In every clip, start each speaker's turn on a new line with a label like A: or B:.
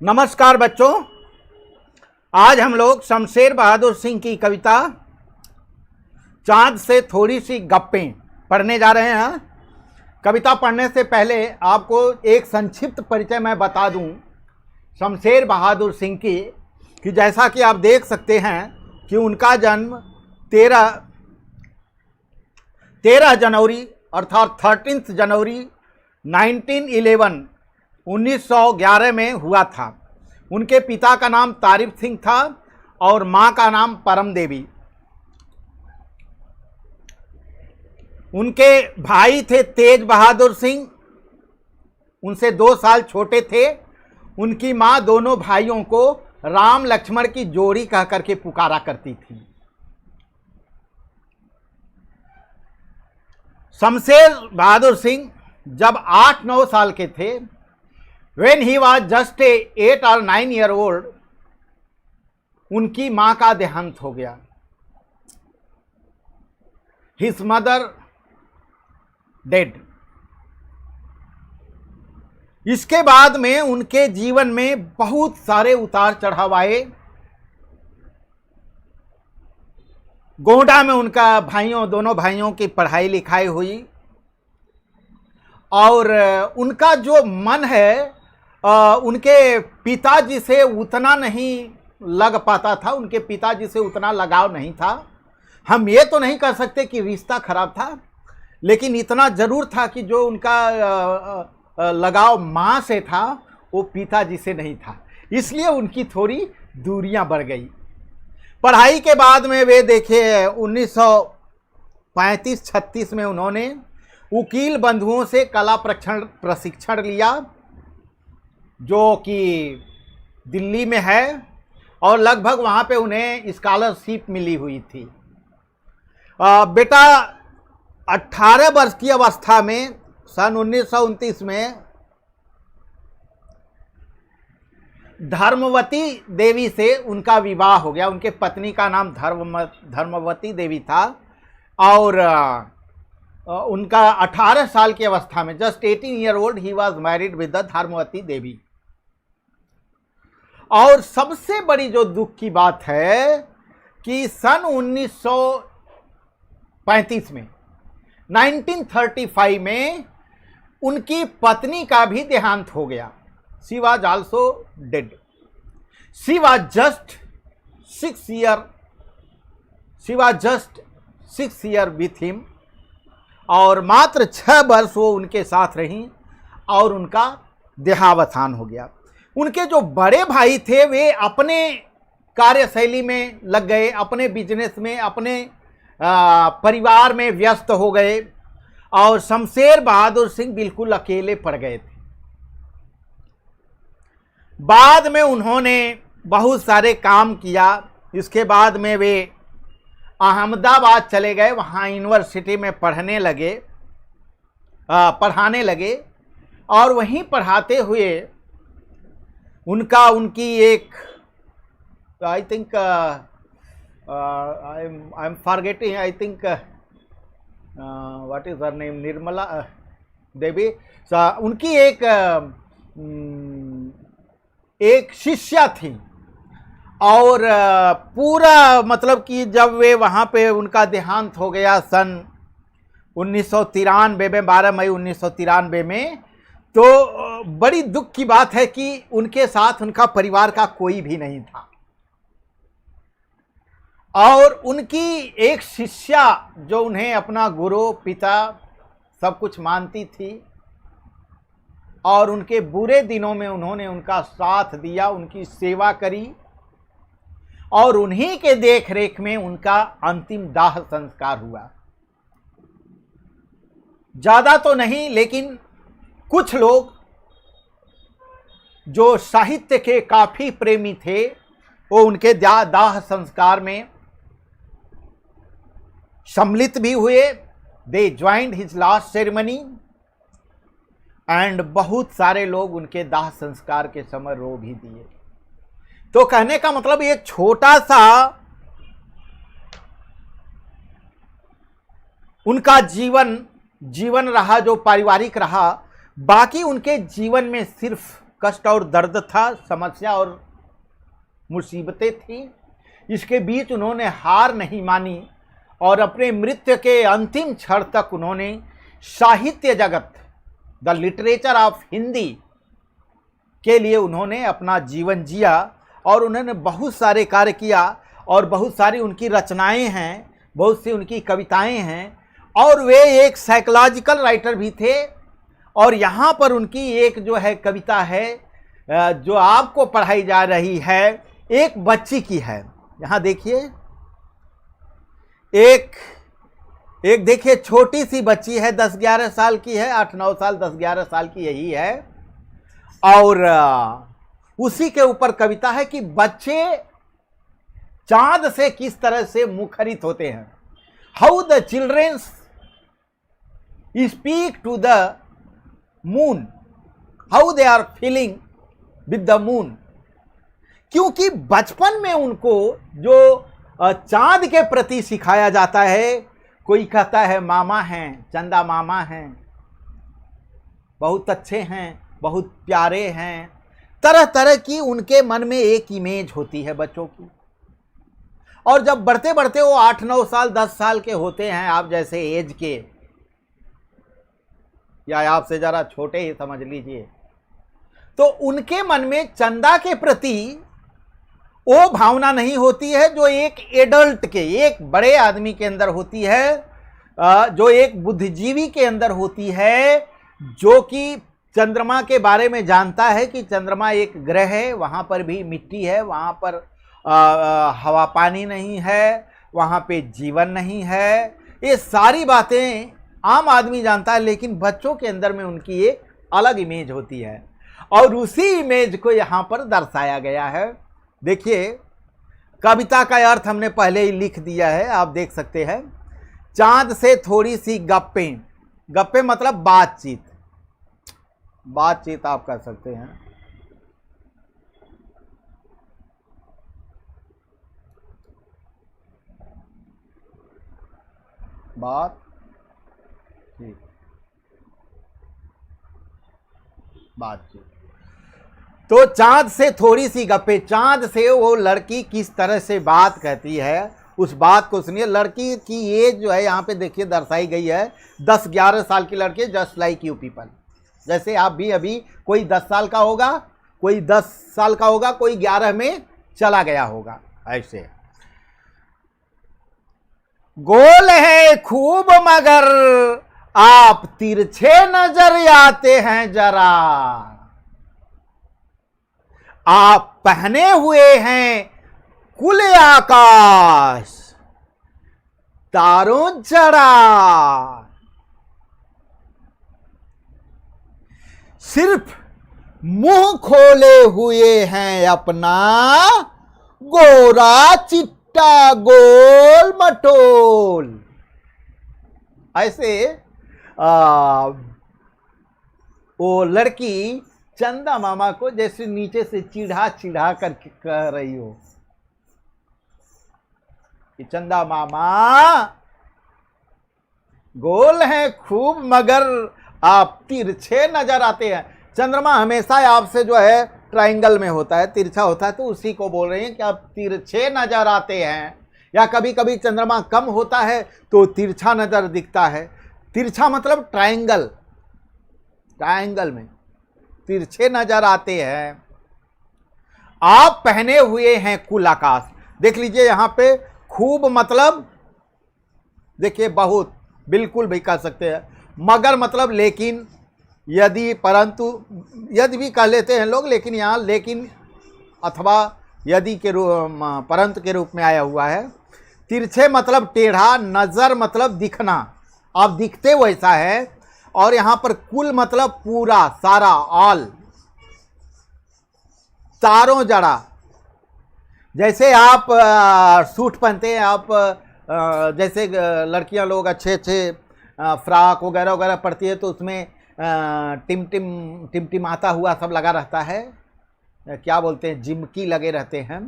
A: नमस्कार बच्चों, आज हम लोग शमशेर बहादुर सिंह की कविता चांद से थोड़ी सी गप्पें पढ़ने जा रहे हैं। कविता पढ़ने से पहले आपको एक संक्षिप्त परिचय मैं बता दूं शमशेर बहादुर सिंह की, कि जैसा कि आप देख सकते हैं कि उनका जन्म 13 जनवरी अर्थात 13 जनवरी 1911 में हुआ था। उनके पिता का नाम तारिफ सिंह था और मां का नाम परम देवी। उनके भाई थे तेज बहादुर सिंह, उनसे 2 साल छोटे थे। उनकी मां दोनों भाइयों को राम लक्ष्मण की जोड़ी कह करके पुकारा करती थी। शमशेर बहादुर सिंह जब 8-9 साल के थे, when he was just 8 or 9 year old, उनकी मां का देहांत हो गया। His mother dead। इसके बाद में उनके जीवन में बहुत सारे उतार चढ़ाव आए। गोंडा में उनका दोनों भाइयों की पढ़ाई लिखाई हुई और उनका जो मन है उनके पिताजी से उतना नहीं लग पाता था, उनके पिताजी से उतना लगाव नहीं था। हम ये तो नहीं कह सकते कि रिश्ता खराब था, लेकिन इतना जरूर था कि जो उनका लगाव माँ से था वो पिताजी से नहीं था, इसलिए उनकी थोड़ी दूरियां बढ़ गई। पढ़ाई के बाद में वे देखिए 1935-36 में उन्होंने वकील बंधुओं से कला प्रशिक्षण लिया, जो कि दिल्ली में है, और लगभग वहाँ पे उन्हें स्कॉलरशिप मिली हुई थी। बेटा 18 वर्ष की अवस्था में सन 1929 में धर्मवती देवी से उनका विवाह हो गया। उनके पत्नी का नाम धर्मवती देवी था और उनका 18 साल की अवस्था में, just 18 year old, he was married with the Dharmavati Devi. और सबसे बड़ी जो दुख की बात है कि सन 1935 में 1935 में उनकी पत्नी का भी देहांत हो गया। She was also dead. She was just 6 year with him, और मात्र 6 वर्ष वो उनके साथ रहीं और उनका देहावसान हो गया। उनके जो बड़े भाई थे वे अपने कार्यशैली में लग गए, अपने बिजनेस में, अपने परिवार में व्यस्त हो गए, और शमशेर बहादुर सिंह बिल्कुल अकेले पड़ गए थे। बाद में उन्होंने बहुत सारे काम किया। इसके बाद में वे अहमदाबाद चले गए, वहाँ यूनिवर्सिटी में पढ़ाने लगे, और वहीं पढ़ाते हुए उनकी एक, I think I am forgetting, I think what is her name, Nirmala Devi, उनकी एक शिष्या थी। और पूरा मतलब कि जब वे वहाँ पे उनका देहांत हो गया सन 1993 में, 12 मई 1993 में, तो बड़ी दुख की बात है कि उनके साथ उनका परिवार का कोई भी नहीं था। और उनकी एक शिष्या जो उन्हें अपना गुरु पिता सब कुछ मानती थी, और उनके बुरे दिनों में उन्होंने उनका साथ दिया, उनकी सेवा करी, और उन्हीं के देख रेख में उनका अंतिम दाह संस्कार हुआ। ज्यादा तो नहीं, लेकिन कुछ लोग जो साहित्य के काफी प्रेमी थे वो उनके दाह संस्कार में सम्मिलित भी हुए। They joined his last ceremony, and बहुत सारे लोग उनके दाह संस्कार के समय रो भी दिए। तो कहने का मतलब एक छोटा सा उनका जीवन रहा, जो पारिवारिक रहा। बाकी उनके जीवन में सिर्फ कष्ट और दर्द था, समस्या और मुसीबतें थी। इसके बीच उन्होंने हार नहीं मानी और अपने मृत्यु के अंतिम क्षण तक उन्होंने साहित्य जगत, द लिटरेचर ऑफ हिंदी के लिए उन्होंने अपना जीवन जिया और उन्होंने बहुत सारे कार्य किया और बहुत सारी उनकी रचनाएं हैं, बहुत सी उनकी कविताएं हैं और वे एक साइकोलॉजिकल राइटर भी थे। और यहाँ पर उनकी एक जो है कविता है जो आपको पढ़ाई जा रही है, एक बच्ची की है। यहाँ देखिए, एक देखिए छोटी सी बच्ची है, 10-11 साल की है, 8-9 साल 10-11 साल की यही है। और उसी के ऊपर कविता है कि बच्चे चांद से किस तरह से मुखरित होते हैं। How the childrens speak to the moon, how they are feeling with the moon. क्योंकि बचपन में उनको जो चांद के प्रति सिखाया जाता है, कोई कहता है मामा हैं, चंदा मामा हैं, बहुत अच्छे हैं, बहुत प्यारे हैं, तरह तरह की उनके मन में एक इमेज होती है बच्चों की। और जब बढ़ते बढ़ते वो 8-9 साल 10 साल के होते हैं, आप जैसे एज के या आपसे जरा छोटे ही समझ लीजिए, तो उनके मन में चंदा के प्रति वो भावना नहीं होती है जो एक एडल्ट के, एक बड़े आदमी के अंदर होती है, जो एक बुद्धिजीवी के अंदर होती है, जो कि चंद्रमा के बारे में जानता है कि चंद्रमा एक ग्रह है, वहाँ पर भी मिट्टी है, वहाँ पर हवा पानी नहीं है, वहाँ पे जीवन नहीं है। ये सारी बातें आम आदमी जानता है, लेकिन बच्चों के अंदर में उनकी एक अलग इमेज होती है और उसी इमेज को यहाँ पर दर्शाया गया है। देखिए, कविता का अर्थ हमने पहले ही लिख दिया है, आप देख सकते हैं। चांद से थोड़ी सी गप्पें, गप्पें मतलब बातचीत, बातचीत आप कह सकते हैं। बातचीत। तो चांद से थोड़ी सी गप्पे, चांद से वो लड़की किस तरह से बात कहती है, उस बात को सुनिए। लड़की की एज जो है यहाँ पे देखिए दर्शाई गई है, 10-11 साल की लड़की, जस्ट लाइक यू पीपल। जैसे आप भी अभी कोई 10 साल का होगा, कोई 10 साल का होगा, कोई 11 में चला गया होगा, ऐसे। गोल है खूब मगर आप तिरछे नजर आते हैं जरा, आप पहने हुए हैं कुल आकाश तारों जड़ा, सिर्फ मुंह खोले हुए हैं अपना गोरा चिट्टा गोल मटोल। ऐसे वो लड़की चंदा मामा को जैसे नीचे से चिढ़ा चिढ़ा करके कह रही हो कि चंदा मामा गोल हैं खूब मगर आप तिरछे नजर आते हैं। चंद्रमा हमेशा आपसे जो है ट्रायंगल में होता है, तिरछा होता है, तो उसी को बोल रहे हैं कि आप तिरछे नजर आते हैं। या कभी कभी चंद्रमा कम होता है तो तिरछा नजर दिखता है। तिरछा मतलब ट्रायंगल, ट्रायंगल में तिरछे नजर आते हैं। आप पहने हुए हैं कुल आकाश। देख लीजिए यहाँ पे खूब मतलब देखिए बहुत, बिल्कुल भी कह सकते हैं। मगर मतलब लेकिन, यदि, परंतु, यदि भी कह लेते हैं लोग, लेकिन यहाँ लेकिन अथवा यदि के रूप, परंतु के रूप में आया हुआ है। तिरछे मतलब टेढ़ा, नजर मतलब दिखना, आप दिखते वैसा है। और यहाँ पर कुल मतलब पूरा, सारा, ऑल। तारों जड़ा, जैसे आप सूट पहनते हैं, आप जैसे लड़कियां लोग अच्छे अच्छे फ्रॉक वगैरह वगैरह पड़ती है तो उसमें टिमटिमाता हुआ सब लगा रहता है, क्या बोलते हैं, जिमकी लगे रहते हैं,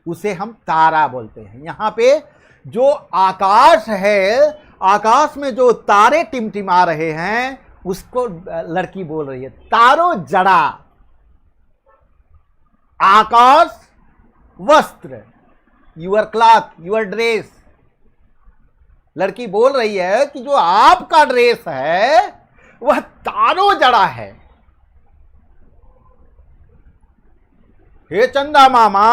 A: उसे हम तारा बोलते हैं। यहाँ पे जो आकाश है, आकाश में जो तारे टिमटिमा रहे हैं उसको लड़की बोल रही है तारों जड़ा। आकाश वस्त्र, यूर क्लॉथ, यूर ड्रेस। लड़की बोल रही है कि जो आपका ड्रेस है वह तारों जड़ा है। हे चंदा मामा,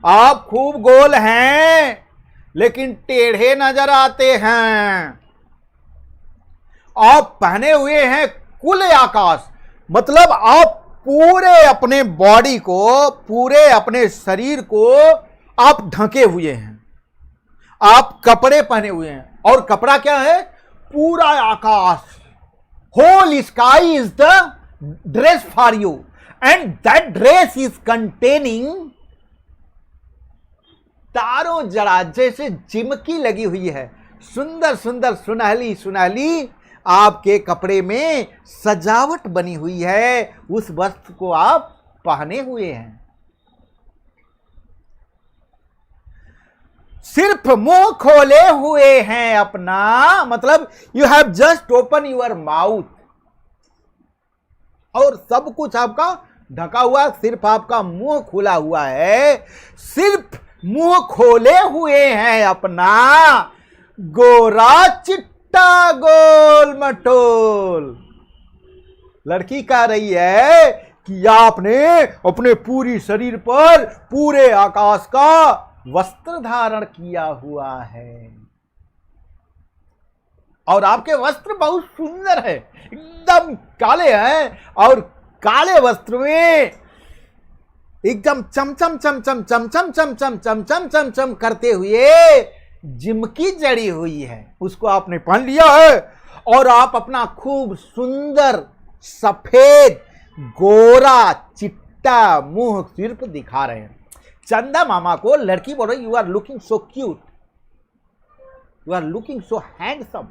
A: आप खूब गोल हैं लेकिन टेढ़े नजर आते हैं। आप पहने हुए हैं कुल आकाश, मतलब आप पूरे अपने बॉडी को, पूरे अपने शरीर को आप ढके हुए हैं। आप कपड़े पहने हुए हैं, और कपड़ा क्या है? पूरा आकाश। Whole sky is the dress for you, and that dress is containing तारों जड़ा, जैसे चिमकी लगी हुई है। सुंदर सुंदर सुनहली सुनहली आपके कपड़े में सजावट बनी हुई है, उस वस्त्र को आप पहने हुए हैं। सिर्फ मुंह खोले हुए हैं अपना, मतलब you have just open your mouth, और सब कुछ आपका ढका हुआ, सिर्फ आपका मुंह खुला हुआ है। सिर्फ मुंह खोले हुए हैं अपना, गोरा चिट्टा गोल मटोल। लड़की कह रही है कि आपने अपने पूरी शरीर पर पूरे आकाश का वस्त्र धारण किया हुआ है, और आपके वस्त्र बहुत सुंदर है, एकदम काले हैं, और काले वस्त्र में एकदम चमचम चमचम चमचम चमचम चमचम चमचम करते हुए जिमकी जड़ी हुई है, उसको आपने पहन लिया है, और आप अपना खूब सुंदर सफेद गोरा चिट्टा मुंह सिर्फ दिखा रहे हैं। चंदा मामा को लड़की बोल रही, you are looking so cute, you are looking so handsome,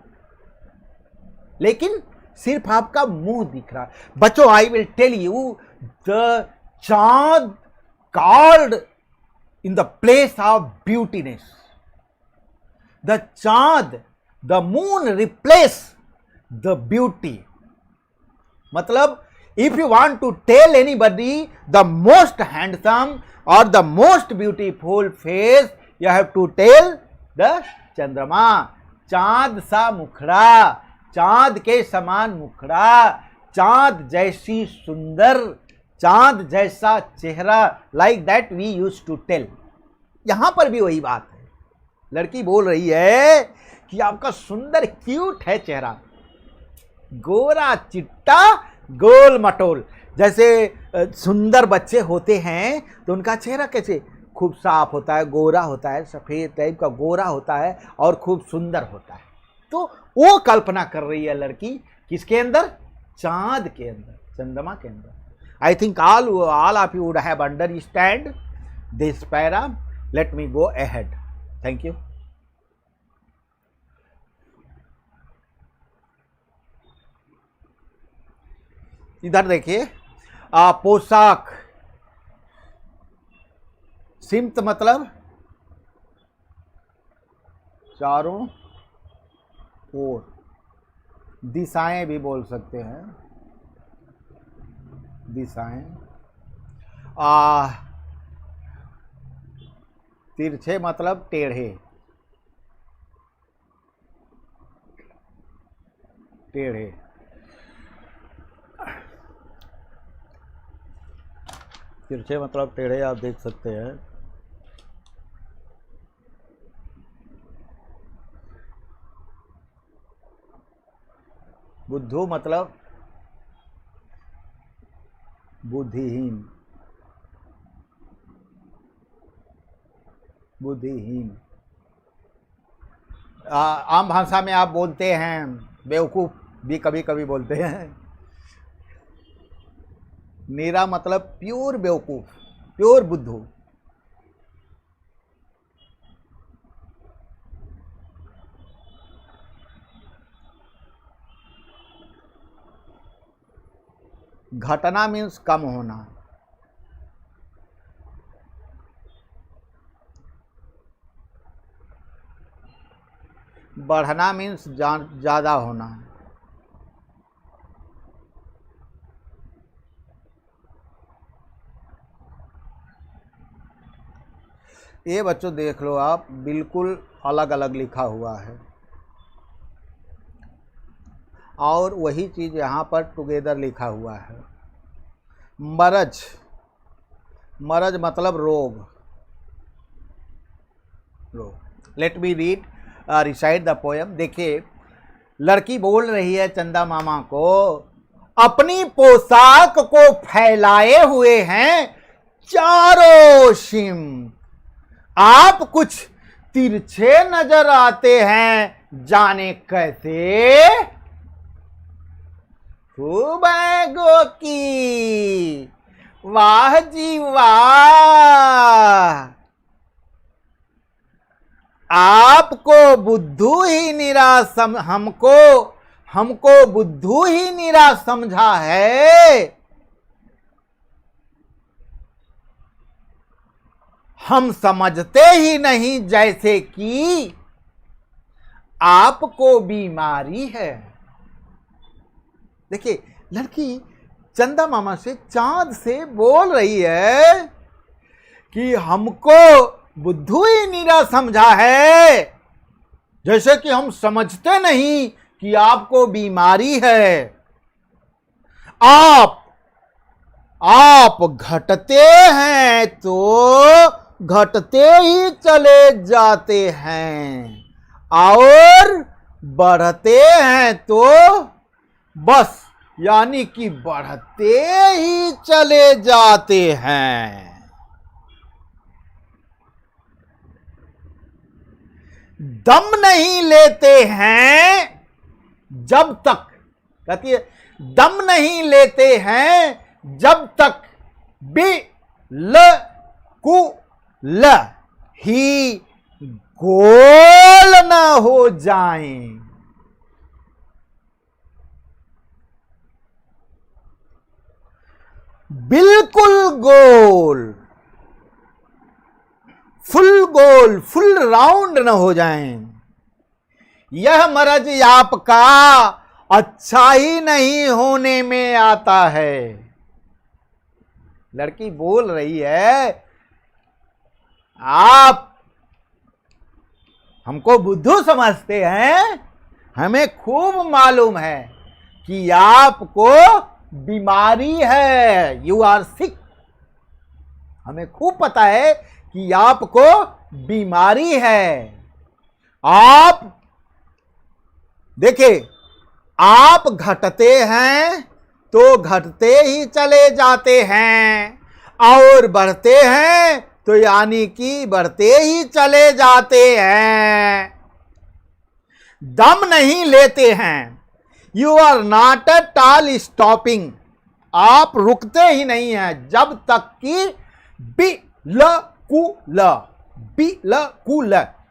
A: लेकिन सिर्फ आपका मुंह दिख रहा है। बच्चों, I will tell you, the chand called in the place of beautiness. The chand, the moon replace the beauty. मतलब if you want to tell anybody the most handsome or the most beautiful face, you have to tell the चंद्रमा। चांद सा मुखड़ा, चांद के समान मुखड़ा, चांद जैसी सुंदर, चांद जैसा चेहरा, like that we use to tell. यहां पर भी वही बात है। लड़की बोल रही है कि आपका सुंदर क्यूट है चेहरा, गोरा चिट्टा गोल मटोल। जैसे सुंदर बच्चे होते हैं तो उनका चेहरा कैसे खूब साफ होता है, गोरा होता है, सफेद टाइप का गोरा होता है, और खूब सुंदर होता है। तो वो कल्पना कर रही है लड़की, किसके अंदर? चांद के अंदर, चंद्रमा के अंदर। I think all of you would have understand this para. Let me go ahead. Thank you. इधर देखिए, पोशाक। सिमत मतलब चारों ओर, दिशाएं भी बोल सकते हैं, दिशाएं। तिरछे मतलब टेढ़े, टेढ़े। तिरछे मतलब टेढ़े, आप देख सकते हैं। बुद्धू मतलब बुद्धिहीन, बुद्धिहीन। आम भाषा में आप बोलते हैं बेवकूफ भी, कभी कभी बोलते हैं। नीरा मतलब प्योर बेवकूफ, प्योर बुद्धू। घटना मीन्स कम होना, बढ़ना मीन्स ज्यादा होना। ये बच्चों देख लो आप, बिल्कुल अलग अलग लिखा हुआ है और वही चीज यहाँ पर टुगेदर लिखा हुआ है। मरज, मरज मतलब रोग, रोग। Let me read recite the poem. देखिए, लड़की बोल रही है चंदा मामा को, अपनी पोशाक को फैलाए हुए हैं चारों सिम, आप कुछ तिरछे नजर आते हैं जाने कैसे। खूब है गोकी, वाह जी वाह, आपको बुद्धू ही निराश हमको बुद्धू ही निराश समझा है। हम समझते ही नहीं जैसे कि आपको बीमारी है। देखिए, लड़की चंदा मामा से, चांद से बोल रही है कि हमको बुद्धू ही नीरा समझा है, जैसे कि हम समझते नहीं कि आपको बीमारी है। आप घटते हैं तो घटते ही चले जाते हैं और बढ़ते हैं तो बस यानी कि बढ़ते ही चले जाते हैं। दम नहीं लेते हैं जब तक, कहती है दम नहीं लेते हैं जब तक बिल्कुल ही गोल न हो जाएं। बिल्कुल गोल, फुल राउंड न हो जाएं। यह मरज आपका अच्छा ही नहीं होने में आता है। लड़की बोल रही है, आप हमको बुद्धू समझते हैं, हमें खूब मालूम है कि आपको बीमारी है, यू आर सिक। हमें खूब पता है कि आपको बीमारी है। आप देखिए, आप घटते हैं तो घटते ही चले जाते हैं और बढ़ते हैं तो यानी कि बढ़ते ही चले जाते हैं। दम नहीं लेते हैं, you are not at all stopping, आप रुकते ही नहीं हैं जब तक कि बिल्कुल।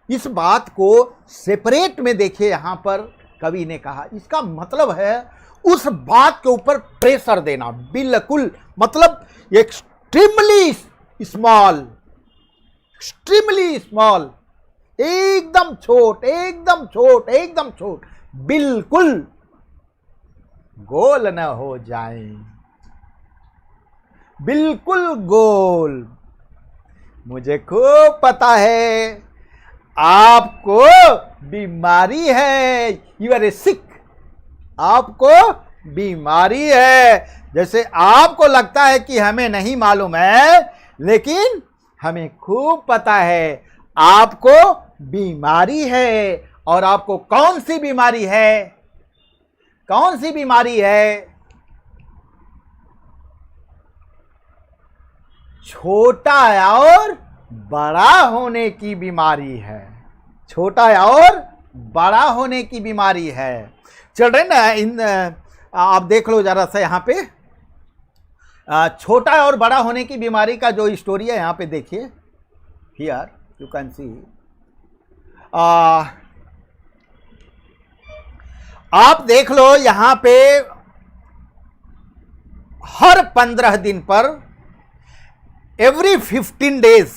A: इस बात को सेपरेट में देखिए, यहां पर कवि ने कहा, इसका मतलब है उस बात के ऊपर प्रेशर देना। बिल्कुल मतलब एक्सट्रीमली स्मॉल, एक्सट्रीमली स्मॉल, एकदम छोट, एकदम छोट, एकदम छोट, बिल्कुल गोल न हो जाए, बिल्कुल गोल। मुझे खूब पता है आपको बीमारी है, यू आर ए सिक, आपको बीमारी है। जैसे आपको लगता है कि हमें नहीं मालूम है, लेकिन हमें खूब पता है आपको बीमारी है। और आपको कौन सी बीमारी है? कौन सी बीमारी है? छोटा और बड़ा होने की बीमारी है, छोटा और बड़ा होने की बीमारी है। चिल्ड्रेन, आप देख लो जरा सा यहाँ पे, छोटा और बड़ा होने की बीमारी का जो स्टोरी है यहाँ पे देखिए, हियर यू कैन सी। आप देख लो यहाँ पे, हर 15 दिन पर, एवरी 15 डेज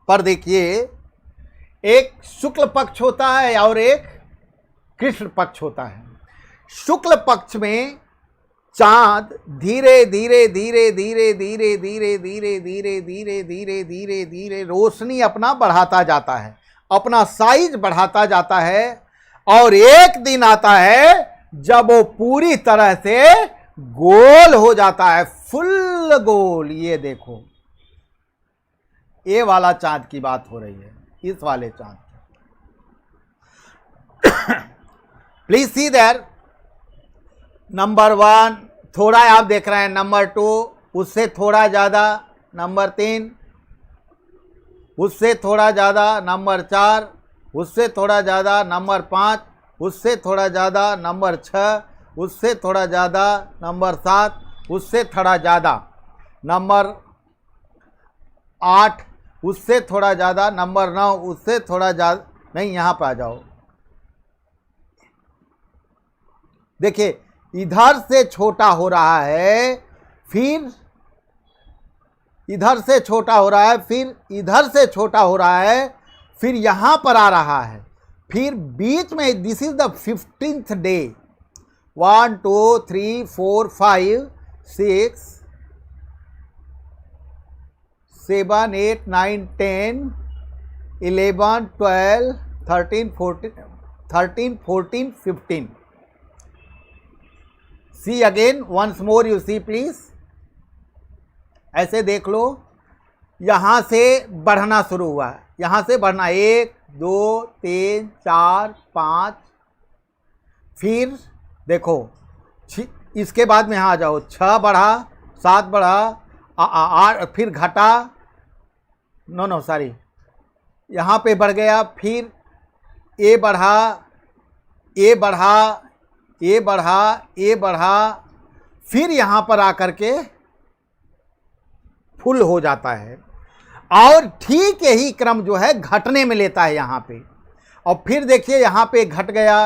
A: पर देखिए, एक शुक्ल पक्ष होता है और एक कृष्ण पक्ष होता है। शुक्ल पक्ष में चांद धीरे धीरे धीरे धीरे धीरे धीरे धीरे धीरे धीरे धीरे धीरे धीरे रोशनी अपना बढ़ाता जाता है, अपना साइज बढ़ाता जाता है, और एक दिन आता है जब वो पूरी तरह से गोल हो जाता है, फुल गोल। ये देखो, ये वाला चांद की बात हो रही है, इस वाले चांद। Please see there. नंबर 1 थोड़ा आप देख रहे हैं, नंबर 2 उससे थोड़ा ज़्यादा, नंबर 3 उससे थोड़ा ज़्यादा, नंबर 4 उससे थोड़ा ज़्यादा, नंबर 5 उससे थोड़ा ज़्यादा, नंबर 6 उससे थोड़ा ज़्यादा, नंबर 7 उससे थोड़ा ज़्यादा, नंबर 8 उससे थोड़ा ज़्यादा, नंबर 9 उससे थोड़ा ज़्यादा। नहीं, यहाँ पर आ जाओ, देखिए इधर से छोटा हो रहा है, फिर इधर से छोटा हो रहा है, फिर इधर से छोटा हो रहा है, फिर यहाँ पर आ रहा है, फिर बीच में this is the 15th day. 1 2 3 4 5 6 7 8 9 10 11 12 13 14 15। See again, once more you see please. ऐसे देख लो, यहां से बढ़ना शुरू हुआ है, यहां से बढ़ना 1 2 3 4 5, फिर देखो इसके बाद में यहाँ आ जाओ, 6 बढ़ा, 7 बढ़ा, 8, फिर घटा, नो सॉरी, यहाँ पे बढ़ गया, फिर ए बढ़ा, ए बढ़ा, ए बढ़ा, ए बढ़ा, फिर यहाँ पर आकर के फुल हो जाता है, और ठीक यही क्रम जो है घटने में लेता है यहाँ पे। और फिर देखिए यहाँ पे घट गया,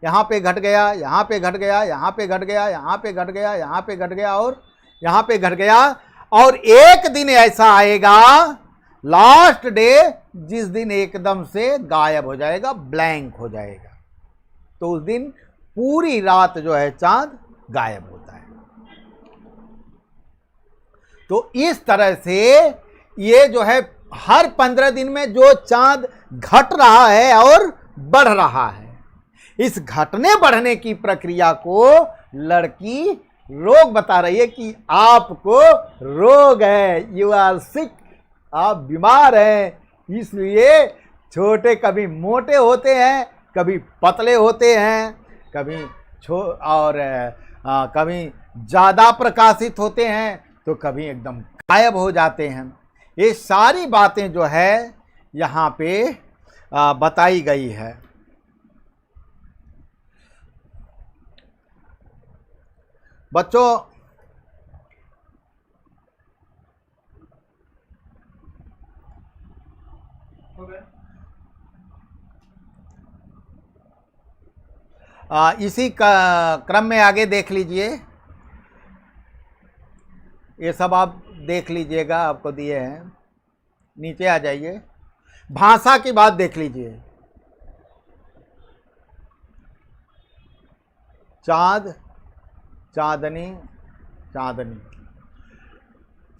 A: यहाँ पे घट गया, यहाँ पे घट गया, यहाँ पे घट गया, यहाँ पे घट गया, यहाँ पे घट गया, और यहाँ पे घट गया। और एक दिन ऐसा आएगा, लास्ट डे, जिस दिन एकदम से गायब हो जाएगा, ब्लैंक हो जाएगा। तो उस दिन पूरी रात जो है चांद गायब होता है। तो इस तरह से ये जो है हर 15 दिन में जो चांद घट रहा है और बढ़ रहा है, इस घटने बढ़ने की प्रक्रिया को लड़की रोग बता रही है कि आपको रोग है, यू आर सिक, आप बीमार हैं, इसलिए छोटे कभी मोटे होते हैं, कभी पतले होते हैं, कभी कभी ज़्यादा प्रकाशित होते हैं, तो कभी एकदम गायब हो जाते हैं। ये सारी बातें जो है यहाँ पे बताई गई है। बच्चों, इसी क्रम में आगे देख लीजिए, ये सब आप देख लीजिएगा, आपको दिए हैं, नीचे आ जाइए। भाषा की बात देख लीजिए। चाँद, चांदनी, चांदनी,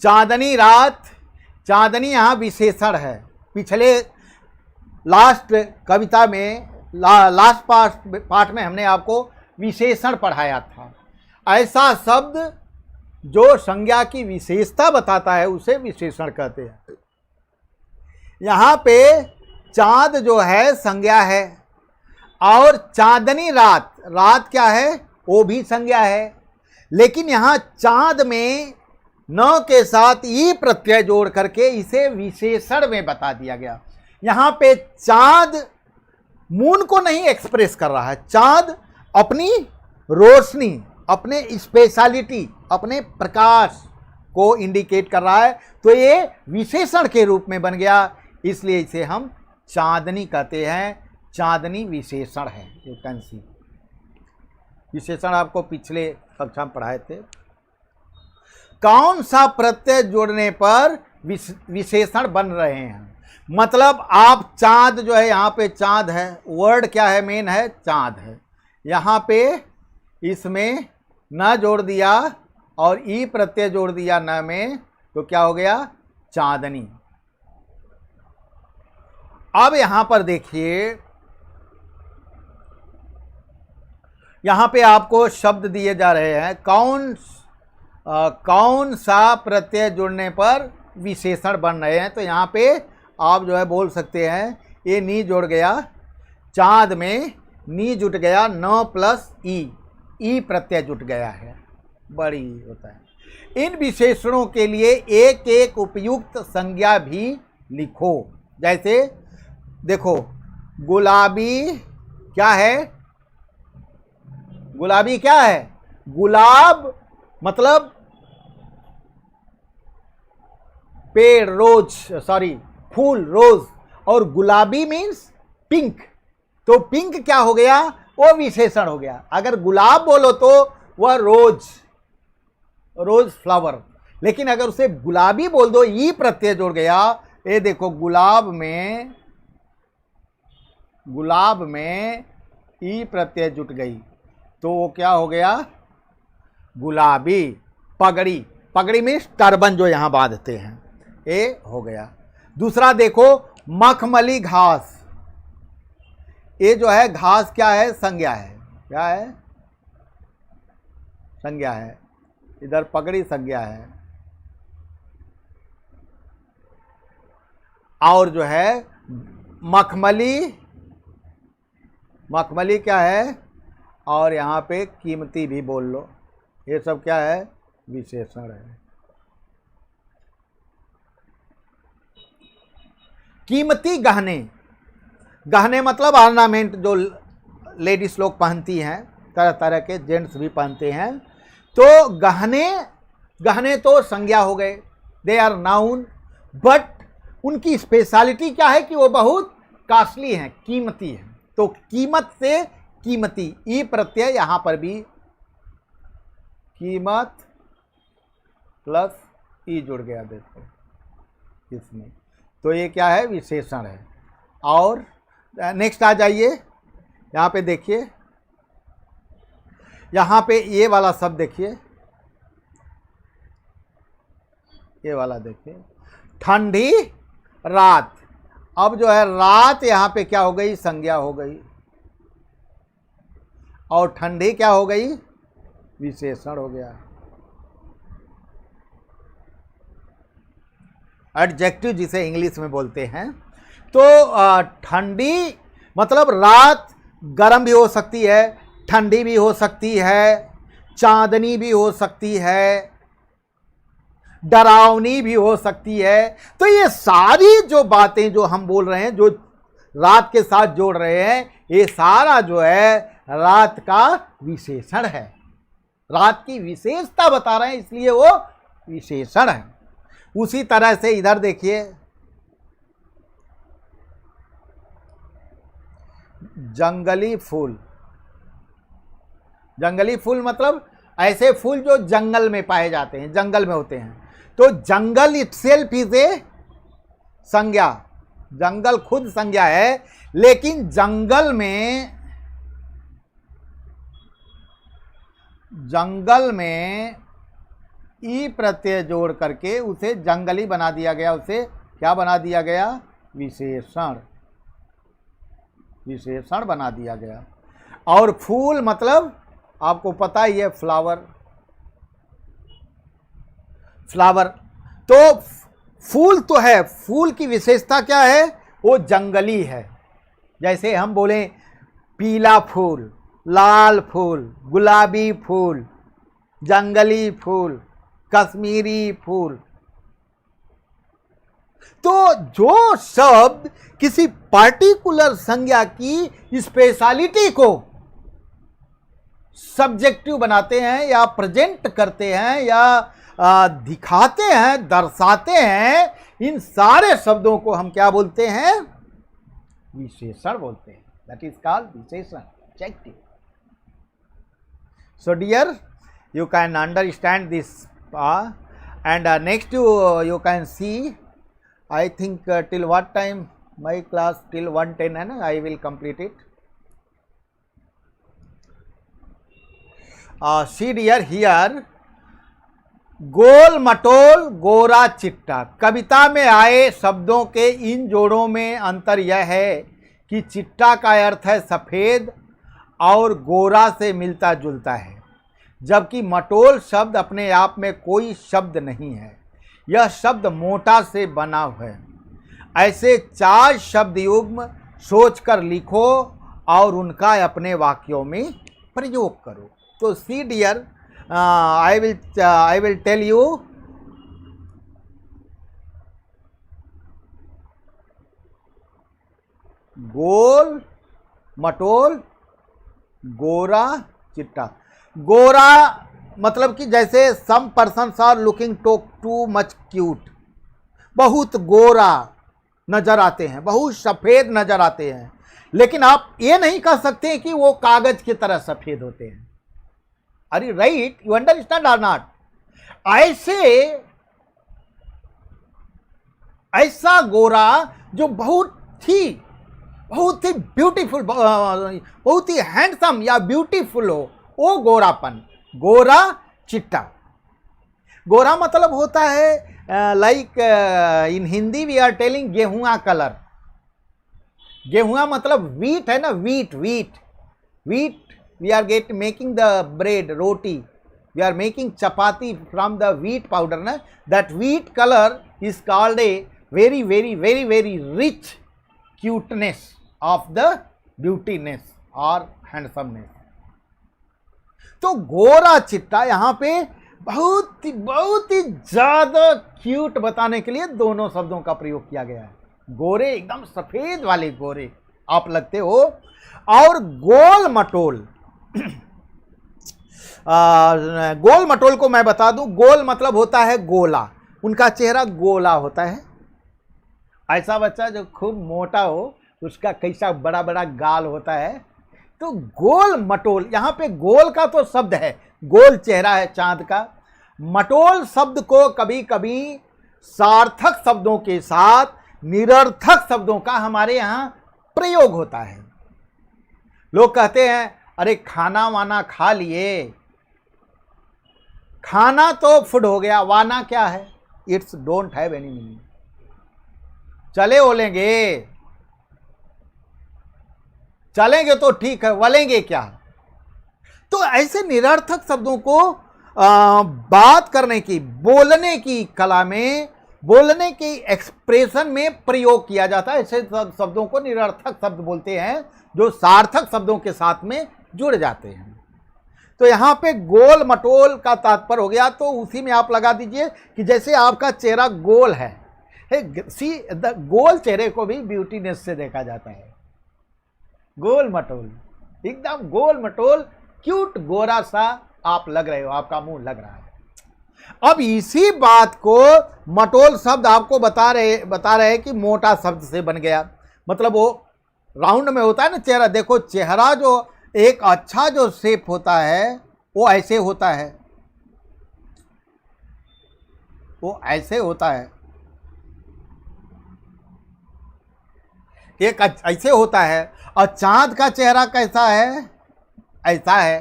A: चांदनी रात, चांदनी यहाँ विशेषण है। पिछले लास्ट कविता में, लास्ट पार्ट में हमने आपको विशेषण पढ़ाया था। ऐसा शब्द जो संज्ञा की विशेषता बताता है उसे विशेषण कहते हैं। यहाँ पे चांद जो है संज्ञा है, और चांदनी रात, रात क्या है, वो भी संज्ञा है। लेकिन यहाँ चांद में न के साथ ई प्रत्यय जोड़ करके इसे विशेषण में बता दिया गया। यहाँ पे चांद मून को नहीं एक्सप्रेस कर रहा है, चांद अपनी रोशनी, अपने स्पेशलिटी, अपने प्रकाश को इंडिकेट कर रहा है। तो ये विशेषण के रूप में बन गया, इसलिए इसे हम चांदनी कहते हैं। चांदनी विशेषण है। यू कैन सी, विशेषण आपको पिछले कक्षा में पढ़ाए थे। कौन सा प्रत्यय जोड़ने पर विशेषण बन रहे हैं? मतलब आप चांद जो है, यहाँ पे चांद है, वर्ड क्या है, मेन है चांद है। यहाँ पे इसमें न जोड़ दिया और ई प्रत्यय जोड़ दिया न में, तो क्या हो गया? चांदनी। अब यहां पर देखिए, यहां पे आपको शब्द दिए जा रहे हैं, कौन सा प्रत्यय जुड़ने पर विशेषण बन रहे हैं। तो यहां पे आप जो है बोल सकते हैं, ये नी जुड़ गया, चांद में नी जुट गया, न प्लस ई प्रत्यय जुट गया है, बड़ी होता है। इन विशेषणों के लिए एक एक उपयुक्त संज्ञा भी लिखो। जैसे देखो, गुलाबी क्या है? गुलाबी क्या है? गुलाब मतलब पेड़, रोज, सॉरी फूल रोज, और गुलाबी मीन्स पिंक। तो पिंक क्या हो गया? वो विशेषण हो गया। अगर गुलाब बोलो तो वह रोज फ्लावर, लेकिन अगर उसे गुलाबी बोल दो, ई प्रत्यय जोड़ गया, ये देखो गुलाब में ई प्रत्यय जुट गई, तो वो क्या हो गया? गुलाबी। पगड़ी में टर्बन जो यहां बांधते हैं, ये हो गया। दूसरा देखो, मखमली घास, ये जो है घास क्या है? संज्ञा है। क्या है? संज्ञा है। इधर पगड़ी संज्ञा है, और जो है मखमली क्या है? और यहां पे कीमती भी बोल लो, ये सब क्या है? विशेषण है। कीमती गहने मतलब ऑर्नामेंट जो लेडीज लोग पहनती हैं, तरह तरह के, जेंट्स भी पहनते हैं। तो गहने तो संज्ञा हो गए, दे आर नाउन, बट उनकी स्पेशलिटी क्या है कि वो बहुत कॉस्टली हैं, कीमती हैं। तो कीमत से कीमती, ई प्रत्यय यहां पर भी कीमत प्लस ई जुड़ गया, देखो इसमें, तो ये क्या है? विशेषण है। और नेक्स्ट आ जाइए, यहां पे देखिए, यहां पे ये वाला शब्द देखिए, ये वाला देखिए, ठंडी रात। अब जो है रात यहां पे क्या हो गई? संज्ञा हो गई, और ठंडी क्या हो गई? विशेषण हो गया। एडजेक्टिव जिसे इंग्लिश में बोलते हैं। तो ठंडी मतलब रात गर्म भी हो सकती है, ठंडी भी हो सकती है, चांदनी भी हो सकती है, डरावनी भी हो सकती है। तो ये सारी जो बातें जो हम बोल रहे हैं, जो रात के साथ जोड़ रहे हैं, ये सारा जो है रात का विशेषण है, रात की विशेषता बता रहे हैं, इसलिए वो विशेषण है। उसी तरह से इधर देखिए, जंगली फूल। जंगली फूल मतलब ऐसे फूल जो जंगल में पाए जाते हैं, जंगल में होते हैं। तो जंगल इटसेल्फ इज ए संज्ञा, जंगल खुद संज्ञा है, लेकिन जंगल में ई प्रत्यय जोड़ करके उसे जंगली बना दिया गया। उसे क्या बना दिया गया? विशेषण बना दिया गया। और फूल मतलब आपको पता ही है, फ्लावर। तो फूल तो है, फूल की विशेषता क्या है? वो जंगली है। जैसे हम बोलें पीला फूल, लाल फूल, गुलाबी फूल, जंगली फूल, कश्मीरी फूल। तो जो शब्द किसी पार्टिकुलर संज्ञा की स्पेशलिटी को सब्जेक्टिव बनाते हैं, या प्रेजेंट करते हैं, या दिखाते हैं, दर्शाते हैं, इन सारे शब्दों को हम क्या बोलते हैं? विशेषण बोलते हैं। दैट इज कॉल्ड विशेषण, adjective. So dear, you can understand this, and next you can see, I think till what time my class, till 1:10 है ना, I will complete it. See dear here, गोल मटोल गोरा चिट्टा। कविता में आए शब्दों के इन जोड़ों में अंतर यह है कि चिट्टा का अर्थ है सफ़ेद और गोरा से मिलता जुलता है, जबकि मटोल शब्द अपने आप में कोई शब्द नहीं है, यह शब्द मोटा से बना हुआ है। ऐसे 4 शब्द युग्म सोचकर लिखो और उनका अपने वाक्यों में प्रयोग करो। तो see dear, I will tell you, गोल मटोल गोरा चिट्टा। गोरा मतलब कि जैसे some persons are looking too much cute, बहुत गोरा नजर आते हैं, बहुत सफेद नजर आते हैं, लेकिन आप ये नहीं कह सकते कि वो कागज की तरह सफेद होते हैं। Are you right? You understand or not? ऐसा गोरा जो बहुत ही ब्यूटीफुल, बहुत ही हैंडसम या ब्यूटीफुल हो, वो गोरापन, गोरा चिट्टा। गोरा मतलब होता है like in Hindi we are telling गेहुआ कलर। गेहुआ मतलब वीट है ना, wheat we are making the bread, roti, we are making chapati from the wheat powder na, that wheat color is called a very rich cuteness of the beautiness or handsomeness। तो गोरा चिट्टा यहाँ पे बहुत ही ज्यादा cute बताने के लिए दोनों शब्दों का प्रयोग किया गया है। गोरे, एकदम सफेद वाले गोरे आप लगते हो, और गोल मटोल। गोल मटोल को मैं बता दूं, गोल मतलब होता है गोला, उनका चेहरा गोला होता है। ऐसा बच्चा जो खूब मोटा हो, उसका कैसा बड़ा बड़ा गाल होता है। तो गोल मटोल, यहां पे गोल का तो शब्द है, गोल चेहरा है चांद का। मटोल शब्द को कभी कभी सार्थक शब्दों के साथ निरर्थक शब्दों का हमारे यहां प्रयोग होता है। लोग कहते हैं अरे खाना वाना खा लिए, खाना तो फूड हो गया, वाना क्या है? It's don't have any meaning. चले चलेंगे तो ठीक है, वलेंगे क्या? तो ऐसे निरर्थक शब्दों को बात करने की, बोलने की कला में, बोलने की एक्सप्रेशन में प्रयोग किया जाता है। ऐसे शब्दों को निरर्थक शब्द बोलते हैं जो सार्थक शब्दों के साथ में जुड़ जाते हैं। तो यहाँ पे गोल मटोल का तात्पर्य हो गया, तो उसी में आप लगा दीजिए कि जैसे आपका चेहरा गोल है, गोल चेहरे को भी ब्यूटीनेस से देखा जाता है। गोल मटोल, एकदम गोल मटोल क्यूट गोरा सा आप लग रहे हो, आपका मुंह लग रहा है। अब इसी बात को मटोल शब्द आपको बता रहे हैं कि मोटा शब्द से बन गया। मतलब वो राउंड में होता है ना चेहरा। देखो चेहरा जो एक अच्छा जो शेप होता है वो ऐसे होता है, वो ऐसे होता है, एक ऐसे होता है। और चांद का चेहरा कैसा है? ऐसा है।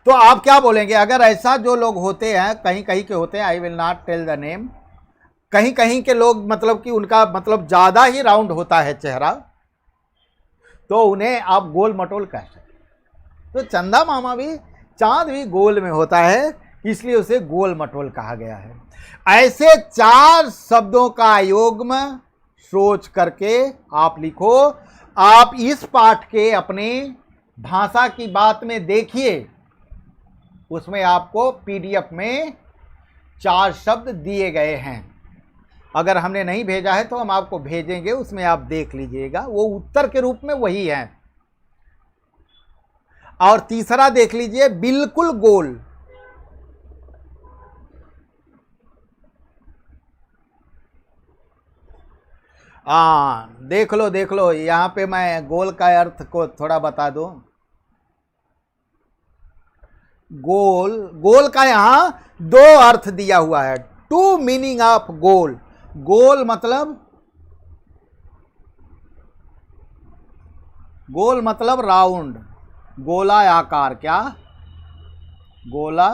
A: तो आप क्या बोलेंगे अगर ऐसा जो लोग होते हैं, कहीं कहीं के होते हैं, I will not tell the name, कहीं कहीं के लोग मतलब कि उनका मतलब ज़्यादा ही राउंड होता है चेहरा, तो उन्हें आप गोल मटोल कह सकते। तो चंदा मामा भी, चांद भी गोल में होता है, इसलिए उसे गोल मटोल कहा गया है। ऐसे 4 शब्दों का युग्म सोच करके आप लिखो। आप इस पाठ के अपने भाषा की बात में देखिए, उसमें आपको पीडीएफ में 4 शब्द दिए गए हैं। अगर हमने नहीं भेजा है तो हम आपको भेजेंगे, उसमें आप देख लीजिएगा, वो उत्तर के रूप में वही है। और तीसरा देख लीजिए, बिल्कुल गोल। देख लो यहां पे मैं गोल का अर्थ को थोड़ा बता दूं। गोल का यहां 2 अर्थ दिया हुआ है। 2 मीनिंग ऑफ गोल। गोल मतलब राउंड, गोला आकार। क्या? गोला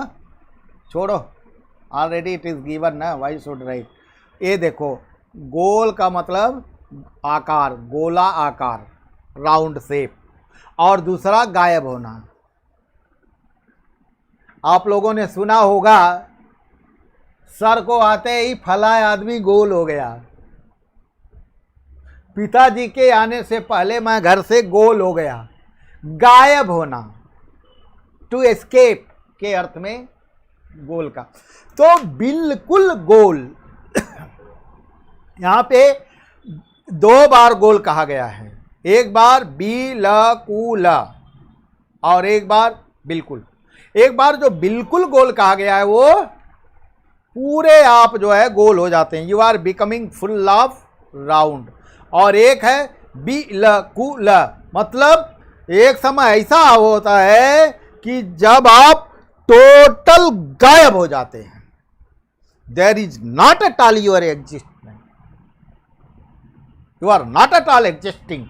A: छोड़ो, ऑलरेडी इट इज गिवन ना, व्हाई शुड राइट। ये देखो, गोल का मतलब आकार, गोला आकार, राउंड शेप, और दूसरा गायब होना। आप लोगों ने सुना होगा, सर को आते ही फला आदमी गोल हो गया। पिताजी के आने से पहले मैं घर से गोल हो गया। गायब होना, टू एस्केप के अर्थ में गोल का। तो बिल्कुल गोल, यहां पे 2 बार गोल कहा गया है, एक बार बिल्कुल और एक बार बिल्कुल। एक बार जो बिल्कुल गोल कहा गया है वो पूरे आप जो है गोल हो जाते हैं, you are becoming full of round. और एक है बिल्कुल, मतलब एक समय ऐसा होता है कि जब आप टोटल गायब हो जाते हैं, there is not at all your existment, you are not at all existing.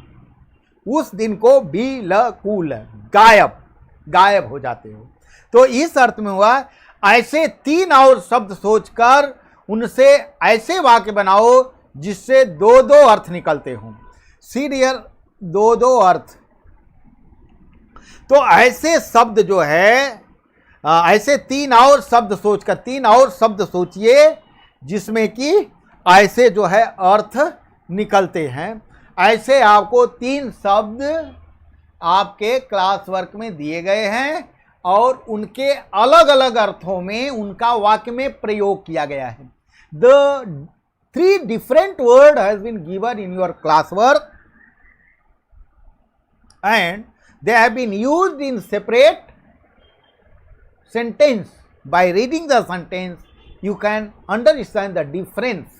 A: उस दिन को बिल्कुल गायब हो जाते हो। तो इस अर्थ में हुआ, ऐसे 3 और शब्द सोचकर उनसे ऐसे वाक्य बनाओ जिससे 2-2 अर्थ निकलते हों। सी डियर, 2-2 अर्थ। तो ऐसे शब्द जो है, ऐसे 3 और शब्द सोचकर, 3 और शब्द सोचिए जिसमें कि ऐसे जो है अर्थ निकलते हैं। ऐसे आपको 3 शब्द आपके क्लास वर्क में दिए गए हैं और उनके अलग अलग अर्थों में उनका वाक्य में प्रयोग किया गया है। The 3 different word has been given in your class work and they have been used in separate sentence. By reading the sentence you can understand the difference.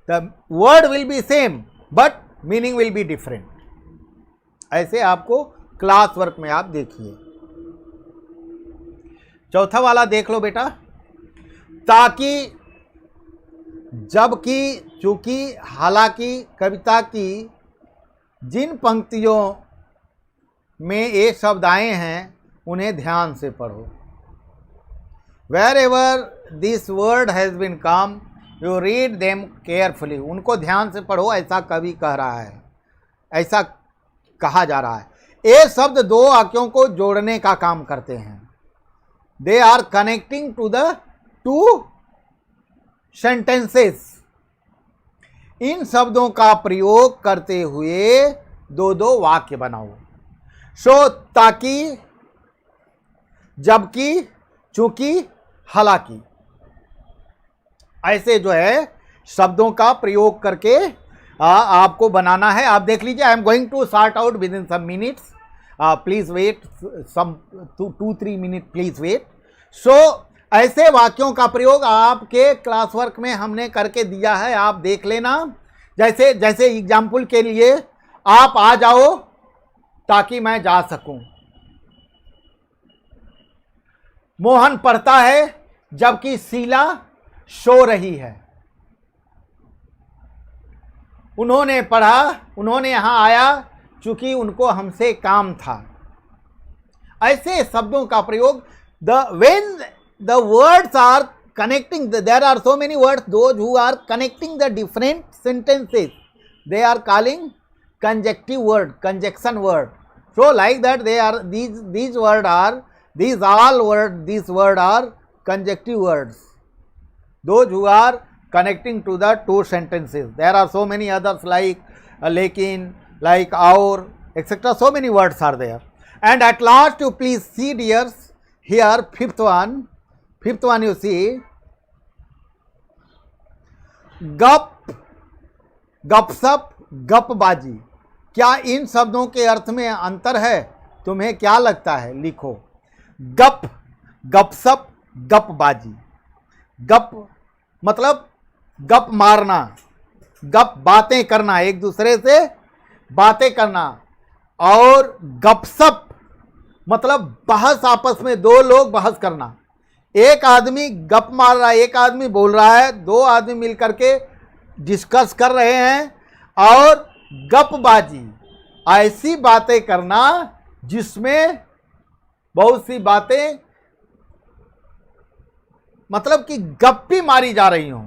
A: The word will be same but meaning will be different. ऐसे आपको class work में आप देखिए। चौथा वाला देख लो बेटा, ताकि, जबकि, चूंकि, हालांकि कविता की जिन पंक्तियों में ये शब्द आए हैं उन्हें ध्यान से पढ़ो। Wherever this word has been come, you read them carefully. उनको ध्यान से पढ़ो, ऐसा कवि कह रहा है, ऐसा कहा जा रहा है। ये शब्द 2 वाक्यों को जोड़ने का काम करते हैं। They are connecting to the 2 sentences. इन शब्दों का प्रयोग करते हुए 2-2 वाक्य बनाओ। सो, ताकि, जबकि, चूंकि, हालांकि, ऐसे जो है शब्दों का प्रयोग करके आपको बनाना है। आप देख लीजिए, I am going to sort out within some minutes, please wait some 2-3 minute, please wait. So, ऐसे वाक्यों का प्रयोग आपके क्लास वर्क में हमने करके दिया है, आप देख लेना। जैसे एग्जाम्पल के लिए, आप आ जाओ ताकि मैं जा सकूं। मोहन पढ़ता है जबकि शीला सो रही है। उन्होंने पढ़ा, उन्होंने यहां आया चूंकि उनको हमसे काम था। ऐसे शब्दों का प्रयोग, when the words are connecting, there are so many words, those who are connecting the different sentences, they are calling conjunctive word, conjunction word. So like that, they are, these word are, these all word, these word are conjunctive words, those who are connecting to the 2 sentences. There are so many others like lekin, like our, etc. So many words are there. And at last, you please see dears, here fifth one you see, गप, गपसप, गपबाजी। क्या इन शब्दों के अर्थ में अंतर है? तुम्हें क्या लगता है? लिखो। गप, गपसप, गपबाजी। गप मतलब गप मारना, गप बातें करना, एक दूसरे से बातें करना। और गपसप मतलब बहस, आपस में 2 लोग बहस करना। एक आदमी गप मार रहा है, एक आदमी बोल रहा है, 2 आदमी मिलकर के डिस्कस कर रहे हैं। और गपबाजी ऐसी बातें करना जिसमें बहुत सी बातें मतलब कि गप्पी मारी जा रही हों,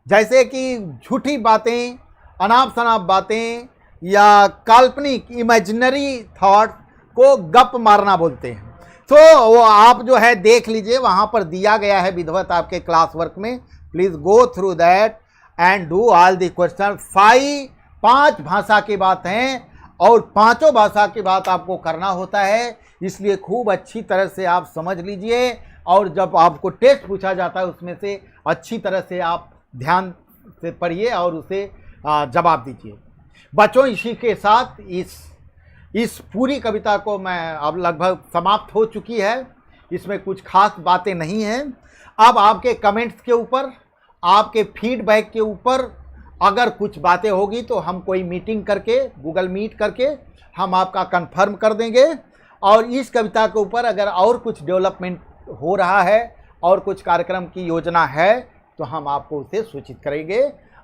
A: जैसे कि झूठी बातें, अनाप शनाप बातें या काल्पनिक इमेजिनरी थॉट को गप मारना बोलते हैं। तो वो आप जो है देख लीजिए, वहाँ पर दिया गया है विधिवत आपके क्लास वर्क में। Please go through that and do all the question. 5 भाषा की बात हैं और 5 भाषा की बात आपको करना होता है, इसलिए खूब अच्छी तरह से आप समझ लीजिए। और जब आपको टेस्ट पूछा जाता है उसमें से अच्छी तरह से आप ध्यान से पढ़िए और उसे जवाब दीजिए। बच्चों, इसी के साथ इस पूरी कविता को मैं अब लगभग समाप्त हो चुकी है, इसमें कुछ खास बातें नहीं हैं। अब आपके कमेंट्स के ऊपर, आपके फीडबैक के ऊपर अगर कुछ बातें होगी तो हम कोई मीटिंग करके, गूगल मीट करके हम आपका कंफर्म कर देंगे। और इस कविता के ऊपर अगर और कुछ डेवलपमेंट हो रहा है और कुछ कार्यक्रम की योजना है तो हम आपको उसे सूचित करेंगे।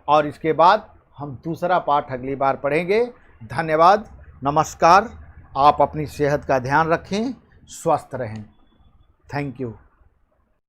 A: और इसके बाद हम दूसरा पाठ अगली बार पढ़ेंगे। धन्यवाद, नमस्कार। आप अपनी सेहत का ध्यान रखें, स्वस्थ रहें। Thank you.